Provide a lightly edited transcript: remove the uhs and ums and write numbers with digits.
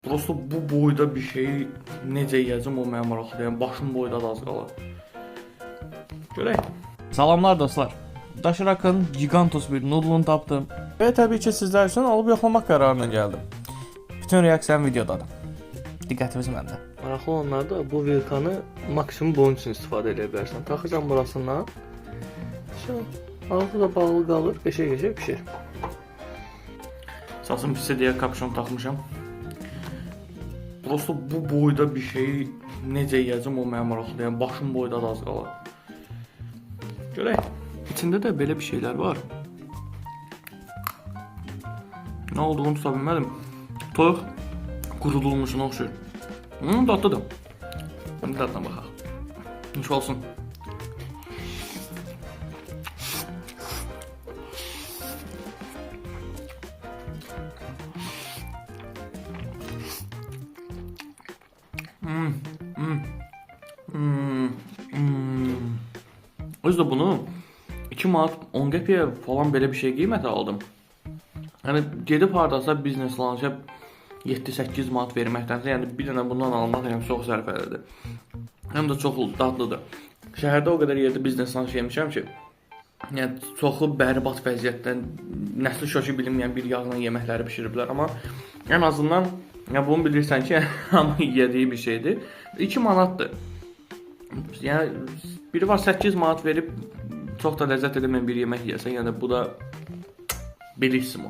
Prosto bu boyda bir şeyi necə yeyəcəm o mənə maraqlıdır. Yəni başım boyda da az qalır. Görək. Salamlar dostlar. Daşırakın Gigantos bir noodle'unu tapdım. Ve tabii ki sizler için alıp yoxlamaq qərarına gəldim. Bütün reaksiyan videodadır. Diqqətiniz məndə. Maraqlı olanlar da bu vilkanı maksimum boyun üçün istifadə edə bilərsən. Taxırsan burasından. Ağzı da bağlı qalır, qəşəng-qəşəng pişir. Sasım pisi deyə kapşon taxmışam. Prosto bu boyda bir şeyi necə yeyəcəm o mənə maraqlıdır. Yəni başım boyda da az qalır. Görək. İçində də belə bir şeylər var. Nə olduğunu tuta bilmədim. Toyuq qurudulmuşuna oxşur. Dadlıdır. Hadi dadına baxaq. Nuş olsun. Özü də bunu 2 manat 10 qəpiyə falan belə bir şey qiymətə aldım. Yəni gedib hardasa biznes launch 7-8 manat verməkdənsə, yəni bir dənə bundan almaq yəni çox sərfəlidir. Həm də çox dadlıdır. Şəhərdə o qədər yerdə biznes launch yemişəm ki, yəni çoxu bərbad vəziyyətdən nəsli şoşu bilinməyən bir yağla yeməkləri bişiriblər, amma ən azından ya bunu bilirsən ki, hamı yediyi bir şeydir. 2 manatdır. Yəni biri var 8 manat verib çox da ləzzət edilməyən bir yemək yeyəsən, yəni bu da bilirsin o.